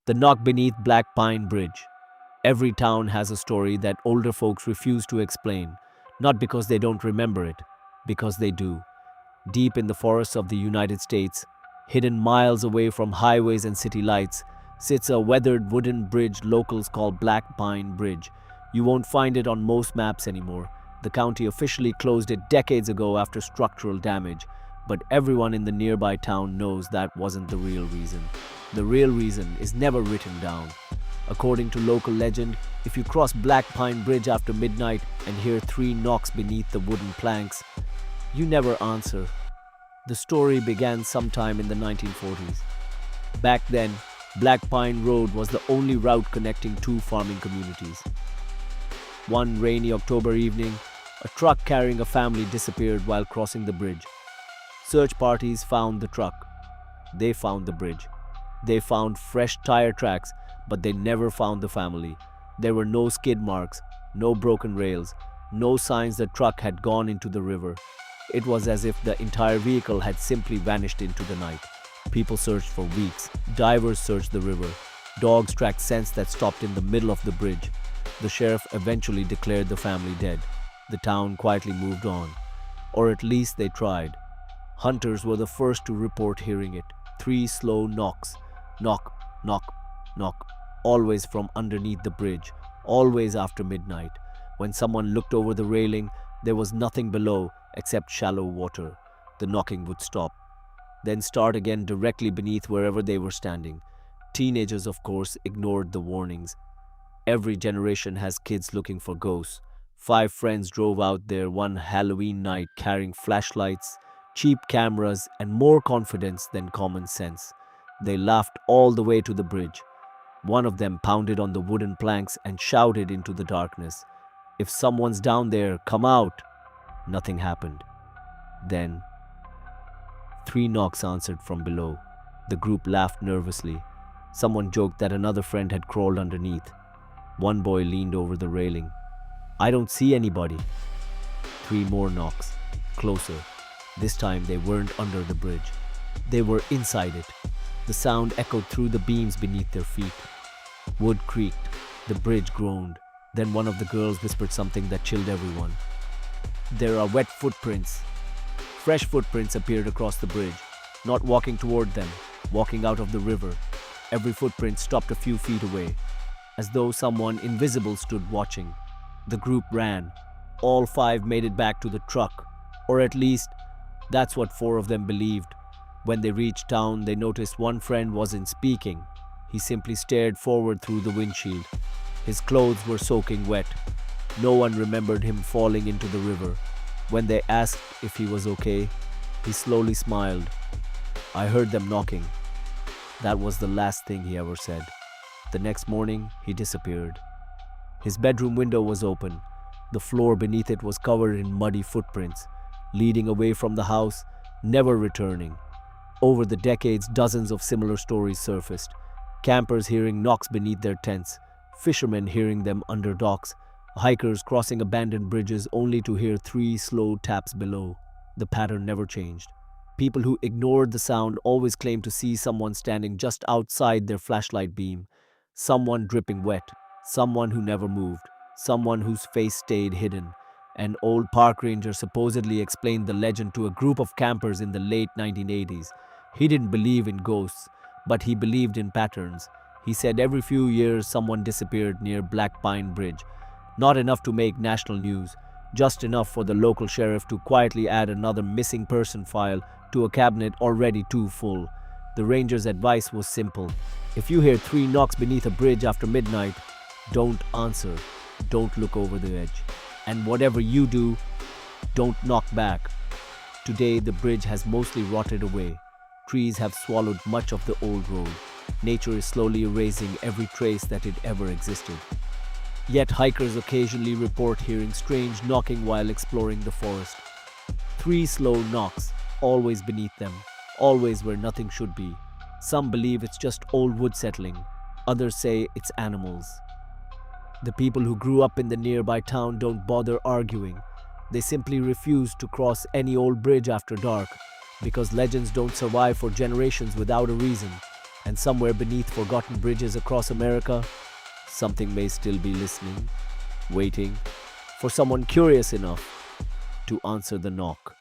The knock beneath Black Pine Bridge. Every town has a story that older folks refuse to explain, not because they don't remember it, because they do. Deep in the forests of the United States, hidden miles away from highways and city lights, sits a weathered wooden bridge locals call Black Pine Bridge. You won't find it on most maps anymore. The county officially closed it decades ago after structural damage, but everyone in the nearby town knows that wasn't the real reason. The real reason is never written down. According to local legend, if you cross Black Pine Bridge after midnight and hear 3 knocks beneath the wooden planks, you never answer. The story began sometime in the 1940s. Back then, Black Pine Road was the only route connecting 2 farming communities. One rainy October evening, a truck carrying a family disappeared while crossing the bridge. Search parties found the truck. They found the bridge. They found fresh tire tracks, but they never found the family. There were no skid marks, no broken rails, no signs the truck had gone into the river. It was as if the entire vehicle had simply vanished into the night. People searched for weeks. Divers searched the river. Dogs tracked scents that stopped in the middle of the bridge. The sheriff eventually declared the family dead. The town quietly moved on. Or at least they tried. Hunters were the first to report hearing it. 3 slow knocks. Knock, knock, knock. Always from underneath the bridge. Always after midnight. When someone looked over the railing, there was nothing below except shallow water. The knocking would stop, then start again directly beneath wherever they were standing. Teenagers, of course, ignored the warnings. Every generation has kids looking for ghosts. 5 friends drove out there one Halloween night carrying flashlights, cheap cameras, and more confidence than common sense. They laughed all the way to the bridge. One of them pounded on the wooden planks and shouted into the darkness, "If someone's down there, come out!" Nothing happened. Then, 3 knocks answered from below. The group laughed nervously. Someone joked that another friend had crawled underneath. One boy leaned over the railing. "I don't see anybody." 3 more knocks. Closer. This time they weren't under the bridge. They were inside it. The sound echoed through the beams beneath their feet. Wood creaked. The bridge groaned. Then one of the girls whispered something that chilled everyone. "There are wet footprints." Fresh footprints appeared across the bridge, not walking toward them, walking out of the river. Every footprint stopped a few feet away, as though someone invisible stood watching. The group ran. All 5 made it back to the truck, or at least, that's what 4 of them believed. When they reached town, they noticed one friend wasn't speaking. He simply stared forward through the windshield. His clothes were soaking wet. No one remembered him falling into the river. When they asked if he was okay, he slowly smiled. "I heard them knocking." That was the last thing he ever said. The next morning, he disappeared. His bedroom window was open. The floor beneath it was covered in muddy footprints, leading away from the house, never returning. Over the decades, dozens of similar stories surfaced. Campers hearing knocks beneath their tents, fishermen hearing them under docks, hikers crossing abandoned bridges only to hear 3 slow taps below. The pattern never changed. People who ignored the sound always claimed to see someone standing just outside their flashlight beam. Someone dripping wet. Someone who never moved. Someone whose face stayed hidden. An old park ranger supposedly explained the legend to a group of campers in the late 1980s. He didn't believe in ghosts, but he believed in patterns. He said every few years someone disappeared near Black Pine Bridge. Not enough to make national news, just enough for the local sheriff to quietly add another missing person file to a cabinet already too full. The ranger's advice was simple. If you hear 3 knocks beneath a bridge after midnight, don't answer. Don't look over the edge. And whatever you do, don't knock back. Today, the bridge has mostly rotted away. Trees have swallowed much of the old road. Nature is slowly erasing every trace that it ever existed. Yet hikers occasionally report hearing strange knocking while exploring the forest. 3 slow knocks, always beneath them, always where nothing should be. Some believe it's just old wood settling. Others say it's animals. The people who grew up in the nearby town don't bother arguing. They simply refuse to cross any old bridge after dark, because legends don't survive for generations without a reason. And somewhere beneath forgotten bridges across America, something may still be listening, waiting for someone curious enough to answer the knock.